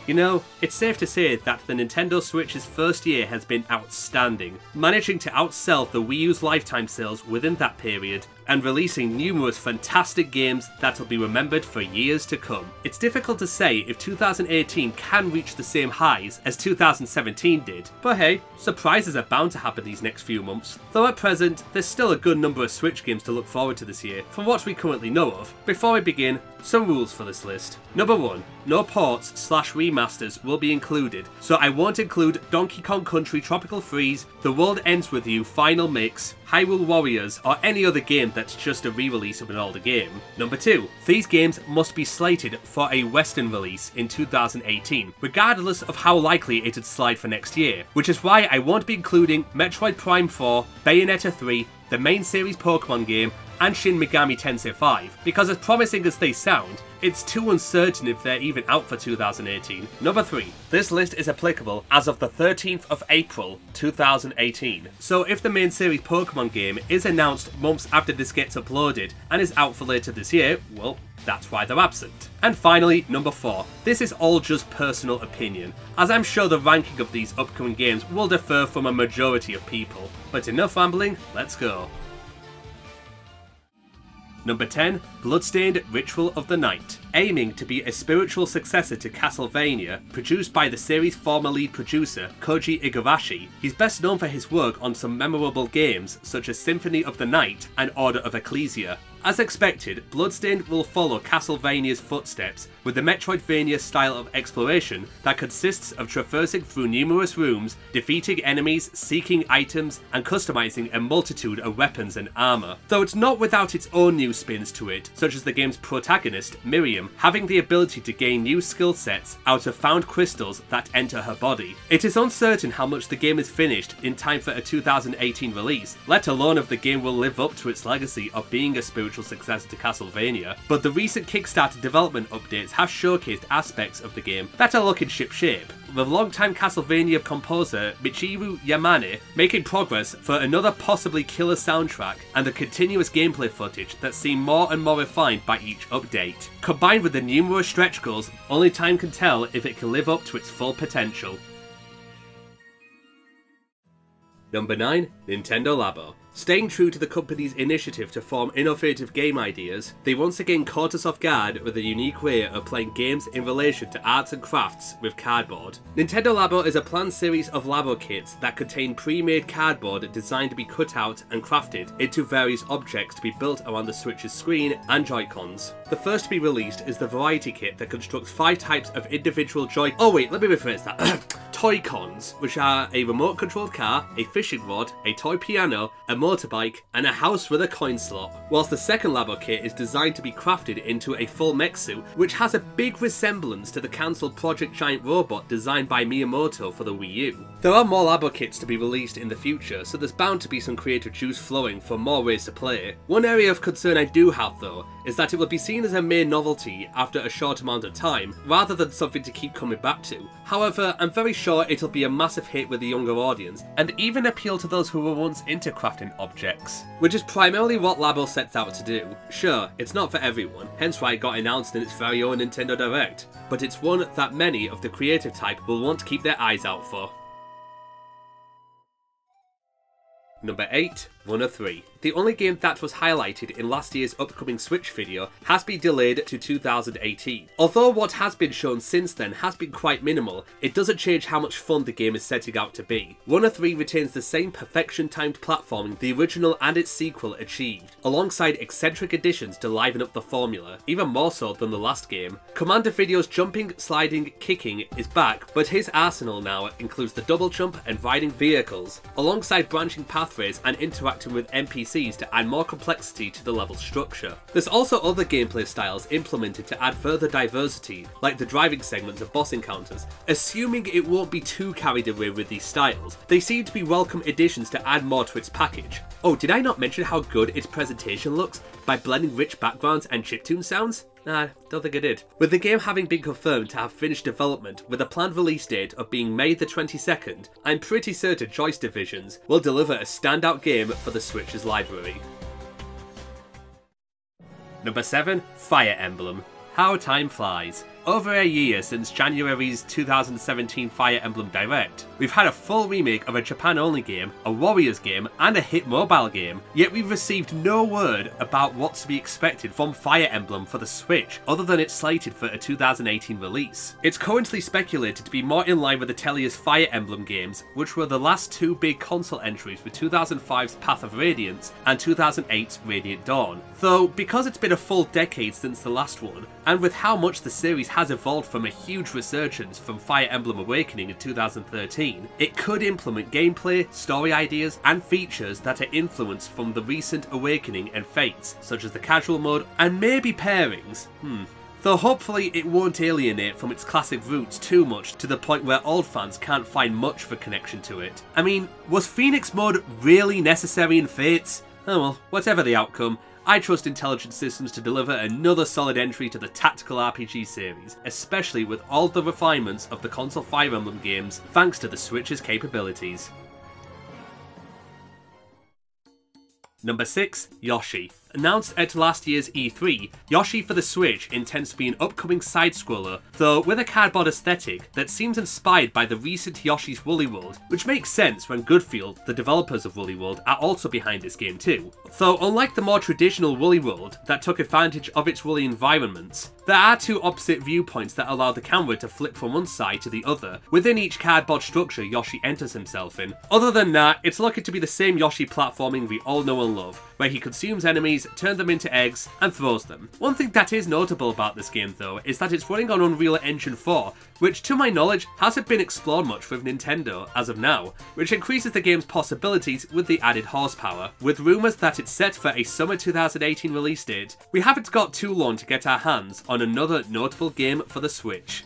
You know, it's safe to say that the Nintendo Switch's first year has been outstanding, managing to outsell the Wii U's lifetime sales within that period, and releasing numerous fantastic games that'll be remembered for years to come. It's difficult to say if 2018 can reach the same highs as 2017 did, but hey, surprises are bound to happen these next few months, though at present, there's still a good number of Switch games to look forward to this year, from what we currently know of. Before we begin, some rules for this list. Number 1, no ports/remasters will be included, so I won't include Donkey Kong Country Tropical Freeze, The World Ends With You Final Mix, Hyrule Warriors, or any other game that's just a re-release of an older game. Number 2, these games must be slated for a Western release in 2018, regardless of how likely it'd slide for next year, which is why I won't be including Metroid Prime 4, Bayonetta 3, the main series Pokemon game, and Shin Megami Tensei 5, because as promising as they sound, it's too uncertain if they're even out for 2018. Number 3, this list is applicable as of the 13th of April 2018, so if the main series Pokemon game is announced months after this gets uploaded and is out for later this year, well, that's why they're absent. And finally, number 4, this is all just personal opinion, as I'm sure the ranking of these upcoming games will differ from a majority of people. But enough rambling, let's go. Number 10, Bloodstained Ritual of the Night. Aiming to be a spiritual successor to Castlevania, produced by the series' former lead producer, Koji Igarashi, he's best known for his work on some memorable games such as Symphony of the Night and Order of Ecclesia. As expected, Bloodstained will follow Castlevania's footsteps, with the Metroidvania style of exploration that consists of traversing through numerous rooms, defeating enemies, seeking items, and customizing a multitude of weapons and armor. Though it's not without its own new spins to it, such as the game's protagonist, Miriam, having the ability to gain new skill sets out of found crystals that enter her body. It is uncertain how much the game is finished in time for a 2018 release, let alone if the game will live up to its legacy of being a spiritual successor to Castlevania, but the recent Kickstarter development updates have showcased aspects of the game that are looking shipshape, with longtime Castlevania composer Michiru Yamane making progress for another possibly killer soundtrack and the continuous gameplay footage that seem more and more refined by each update. Combined with the numerous stretch goals, only time can tell if it can live up to its full potential. Number 9, Nintendo Labo. Staying true to the company's initiative to form innovative game ideas, they once again caught us off guard with a unique way of playing games in relation to arts and crafts with cardboard. Nintendo Labo is a planned series of Labo kits that contain pre-made cardboard designed to be cut out and crafted into various objects to be built around the Switch's screen and Joy-Cons. The first to be released is the Variety Kit that constructs 5 types of individual Toy-Cons, which are a remote-controlled car, a fishing rod, a toy piano, a motorbike, and a house with a coin slot. Whilst the second Labo kit is designed to be crafted into a full mech suit, which has a big resemblance to the cancelled Project Giant robot designed by Miyamoto for the Wii U. There are more Labo kits to be released in the future, so there's bound to be some creative juice flowing for more ways to play. One area of concern I do have though, is that it will be seen as a mere novelty after a short amount of time, rather than something to keep coming back to. However, I'm very sure it'll be a massive hit with the younger audience, and even appeal to those who were once into crafting objects, which is primarily what Labo sets out to do. Sure, it's not for everyone, hence why it got announced in its very own Nintendo Direct, but it's one that many of the creative type will want to keep their eyes out for. Number 8, Runner 3. The only game that was highlighted in last year's upcoming Switch video has been delayed to 2018. Although what has been shown since then has been quite minimal, it doesn't change how much fun the game is setting out to be. Runner 3 retains the same perfection-timed platforming the original and its sequel achieved, alongside eccentric additions to liven up the formula, even more so than the last game. Commander Video's jumping, sliding, kicking is back, but his arsenal now includes the double jump and riding vehicles, alongside branching pathways and interacting with NPCs to add more complexity to the level structure. There's also other gameplay styles implemented to add further diversity, like the driving segments of boss encounters. Assuming it won't be too carried away with these styles, they seem to be welcome additions to add more to its package. Oh, did I not mention how good its presentation looks by blending rich backgrounds and chiptune sounds? Nah, don't think I did. With the game having been confirmed to have finished development with a planned release date of being May the 22nd, I'm pretty certain Joyce Divisions will deliver a standout game for the Switch's library. Number 7, Fire Emblem. How time flies. over a year since January's 2017 Fire Emblem Direct, we've had a full remake of a Japan-only game, a Warriors game, and a hit mobile game, yet we've received no word about what's to be expected from Fire Emblem for the Switch, other than it's slated for a 2018 release. It's currently speculated to be more in line with the Ateliers' Fire Emblem games, which were the last two big console entries with 2005's Path of Radiance and 2008's Radiant Dawn. Though, because it's been a full decade since the last one, and with how much the series has evolved from a huge resurgence from Fire Emblem Awakening in 2013, it could implement gameplay, story ideas, and features that are influenced from the recent Awakening and Fates, such as the casual mode, and maybe pairings. Though hopefully it won't alienate from its classic roots too much to the point where old fans can't find much of a connection to it. I mean, was Phoenix mode really necessary in Fates? Oh well, whatever the outcome, I trust Intelligent Systems to deliver another solid entry to the tactical RPG series, especially with all the refinements of the console Fire Emblem games thanks to the Switch's capabilities. Number 6. Yoshi. Announced at last year's E3, Yoshi for the Switch intends to be an upcoming side-scroller, though with a cardboard aesthetic that seems inspired by the recent Yoshi's Woolly World, which makes sense when Goodfield, the developers of Woolly World, are also behind this game too. Though unlike the more traditional Woolly World that took advantage of its woolly environments, there are two opposite viewpoints that allow the camera to flip from one side to the other within each cardboard structure Yoshi enters himself in. Other than that, it's likely to be the same Yoshi platforming we all know and love, where he consumes enemies, turns them into eggs, and throws them. One thing that is notable about this game though is that it's running on Unreal Engine 4, which to my knowledge hasn't been explored much with Nintendo as of now, which increases the game's possibilities with the added horsepower. With rumours that it's set for a summer 2018 release date, we haven't got too long to get our hands on another notable game for the Switch.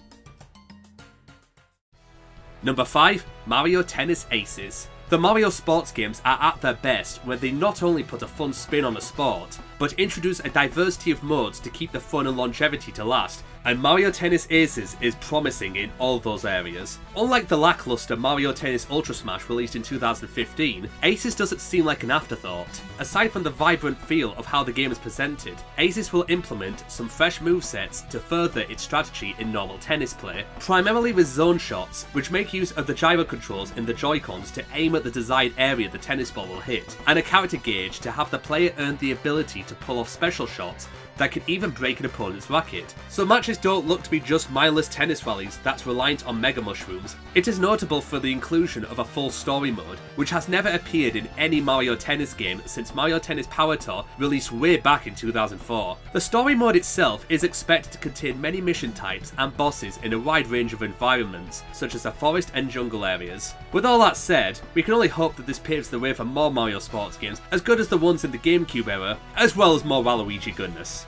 Number 5. Mario Tennis Aces. The Mario sports games are at their best when they not only put a fun spin on a sport, but introduce a diversity of modes to keep the fun and longevity to last, and Mario Tennis Aces is promising in all those areas. Unlike the lackluster Mario Tennis Ultra Smash released in 2015, Aces doesn't seem like an afterthought. Aside from the vibrant feel of how the game is presented, Aces will implement some fresh movesets to further its strategy in normal tennis play, primarily with zone shots, which make use of the gyro controls in the Joy-Cons to aim at the desired area the tennis ball will hit, and a character gauge to have the player earn the ability to pull off special shots that can even break an opponent's racket. So matches don't look to be just mindless tennis rallies that's reliant on Mega Mushrooms. It is notable for the inclusion of a full story mode, which has never appeared in any Mario Tennis game since Mario Tennis Power Tour released way back in 2004. The story mode itself is expected to contain many mission types and bosses in a wide range of environments, such as the forest and jungle areas. With all that said, we can only hope that this paves the way for more Mario sports games as good as the ones in the GameCube era, as well as more Waluigi goodness.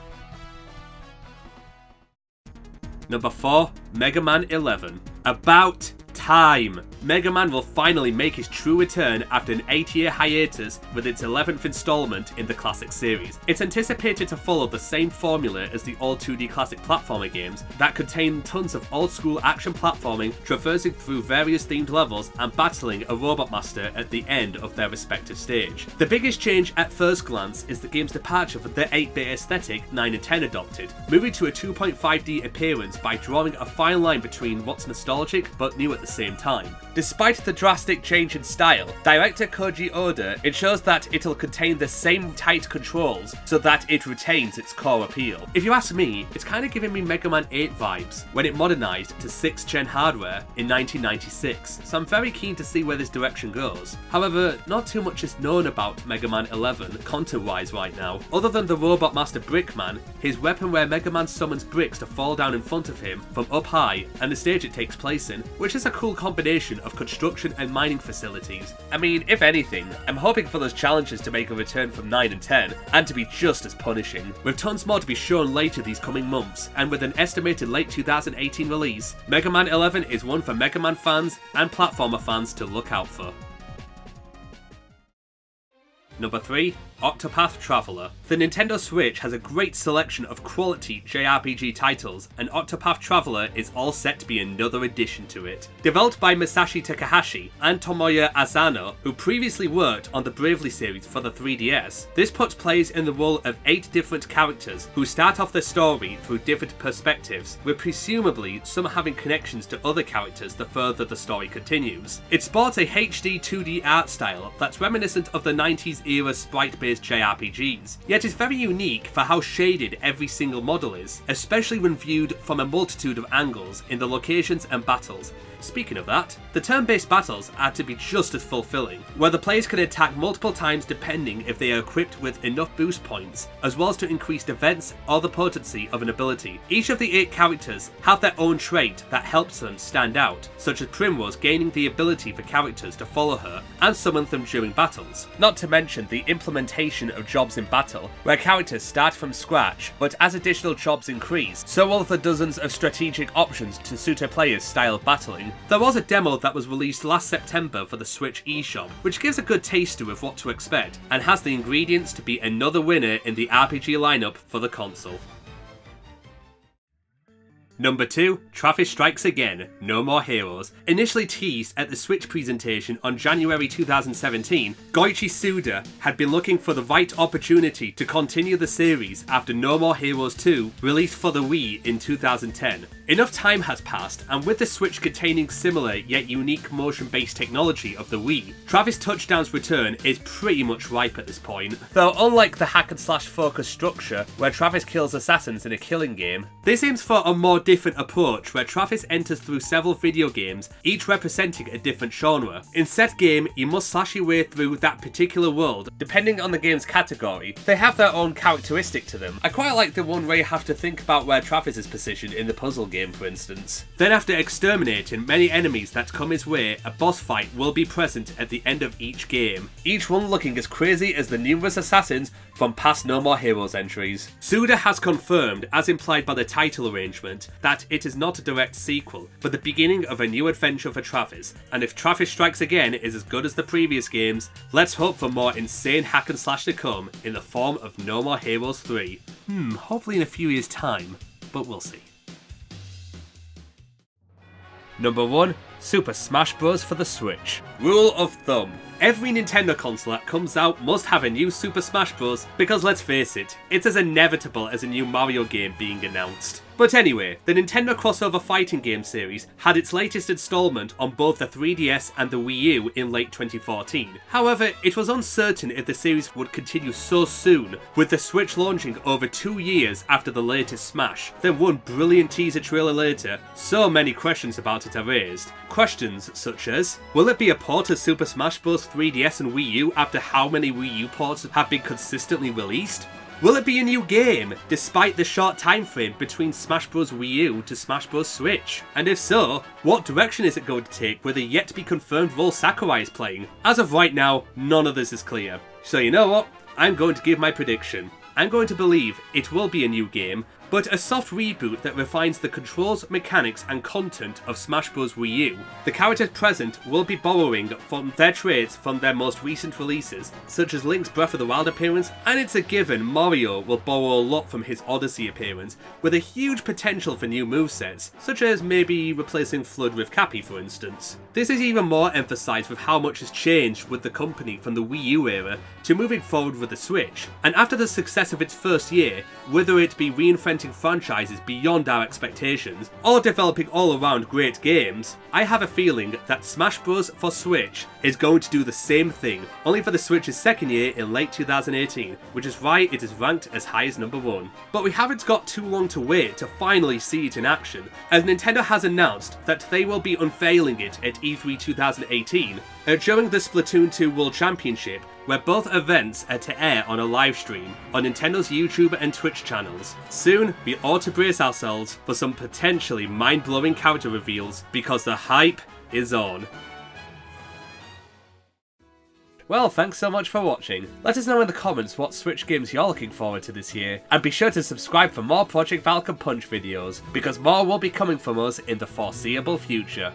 Number 4. Mega Man 11. About time! Mega Man will finally make his true return after an 8-year hiatus with its 11th installment in the classic series. It's anticipated to follow the same formula as the old 2D classic platformer games that contain tons of old school action platforming, traversing through various themed levels and battling a robot master at the end of their respective stage. The biggest change at first glance is the game's departure from the 8-bit aesthetic 9 and 10 adopted, moving to a 2.5D appearance by drawing a fine line between what's nostalgic but new at the same time. Despite the drastic change in style, director Koji Oda ensures that it'll contain the same tight controls so that it retains its core appeal. If you ask me, it's kind of giving me Mega Man 8 vibes when it modernized to 6th gen hardware in 1996, so I'm very keen to see where this direction goes. However, not too much is known about Mega Man 11 content-wise right now, other than the Robot Master Brickman, his weapon where Mega Man summons bricks to fall down in front of him from up high, and the stage it takes place in, which is a cool combination of construction and mining facilities. I mean, if anything, I'm hoping for those challenges to make a return from 9 and 10, and to be just as punishing. With tons more to be shown later these coming months, and with an estimated late 2018 release, Mega Man 11 is one for Mega Man fans and platformer fans to look out for. Number 3. Octopath Traveler. The Nintendo Switch has a great selection of quality JRPG titles, and Octopath Traveler is all set to be another addition to it. Developed by Masashi Takahashi and Tomoya Asano, who previously worked on the Bravely series for the 3DS, this puts players in the role of 8 different characters who start off their story through different perspectives, with presumably some having connections to other characters the further the story continues. It sports a HD 2D art style that's reminiscent of the 90s era sprite-based JRPGs, yet is very unique for how shaded every single model is, especially when viewed from a multitude of angles in the locations and battles. Speaking of that, the turn-based battles are to be just as fulfilling, where the players can attack multiple times depending if they are equipped with enough boost points, as well as to increase defense or the potency of an ability. Each of the 8 characters have their own trait that helps them stand out, such as Primrose gaining the ability for characters to follow her and summon them during battles. Not to mention the implementation of jobs in battle, where characters start from scratch, but as additional jobs increase, so will the dozens of strategic options to suit a player's style of battling. There was a demo that was released last September for the Switch eShop, which gives a good taster of what to expect, and has the ingredients to be another winner in the RPG lineup for the console. Number 2. Travis Strikes Again, No More Heroes. Initially teased at the Switch presentation on January 2017, Goichi Suda had been looking for the right opportunity to continue the series after No More Heroes 2 released for the Wii in 2010. Enough time has passed, and with the Switch containing similar yet unique motion-based technology of the Wii, Travis Touchdown's return is pretty much ripe at this point. Though unlike the hack-and-slash focus structure where Travis kills assassins in a killing game, this aims for a more different approach where Travis enters through several video games, each representing a different genre. In said game, you must slash your way through that particular world, depending on the game's category. They have their own characteristic to them. I quite like the one where you have to think about where Travis is positioned in the puzzle game, for instance. Then after exterminating many enemies that come his way, a boss fight will be present at the end of each game, each one looking as crazy as the numerous assassins from past No More Heroes entries. Suda has confirmed, as implied by the title arrangement, that it is not a direct sequel, but the beginning of a new adventure for Travis, and if Travis Strikes Again is as good as the previous games, let's hope for more insane hack and slash to come in the form of No More Heroes 3. Hopefully in a few years' time, but we'll see. Number 1. Super Smash Bros. For the Switch. Rule of thumb. Every Nintendo console that comes out must have a new Super Smash Bros. Because let's face it, it's as inevitable as a new Mario game being announced. But anyway, the Nintendo crossover fighting game series had its latest installment on both the 3DS and the Wii U in late 2014. However, it was uncertain if the series would continue so soon, with the Switch launching over 2 years after the latest Smash. Then one brilliant teaser trailer later, so many questions about it are raised. Questions such as, will it be a port of Super Smash Bros. 3DS and Wii U after how many Wii U ports have been consistently released? Will it be a new game, despite the short time frame between Smash Bros. Wii U to Smash Bros. Switch? And if so, what direction is it going to take with a yet-to-be-confirmed role Sakurai is playing? As of right now, none of this is clear. So you know what? I'm going to give my prediction. I'm going to believe it will be a new game, but a soft reboot that refines the controls, mechanics and content of Smash Bros. Wii U. The characters present will be borrowing from their traits from their most recent releases, such as Link's Breath of the Wild appearance, and it's a given Mario will borrow a lot from his Odyssey appearance, with a huge potential for new movesets, such as maybe replacing Flood with Cappy for instance. This is even more emphasised with how much has changed with the company from the Wii U era to moving forward with the Switch, and after the success of its first year, whether it be reinventing franchises beyond our expectations, or developing all-around great games, I have a feeling that Smash Bros. For Switch is going to do the same thing, only for the Switch's second year in late 2018, which is why it is ranked as high as number 1. But we haven't got too long to wait to finally see it in action, as Nintendo has announced that they will be unveiling it at E3 2018, during the Splatoon 2 World Championship, where both events are to air on a live stream on Nintendo's YouTube and Twitch channels. Soon, we ought to brace ourselves for some potentially mind-blowing character reveals, because the hype is on. Well, thanks so much for watching. Let us know in the comments what Switch games you're looking forward to this year, and be sure to subscribe for more Project Falcon Punch videos, because more will be coming from us in the foreseeable future.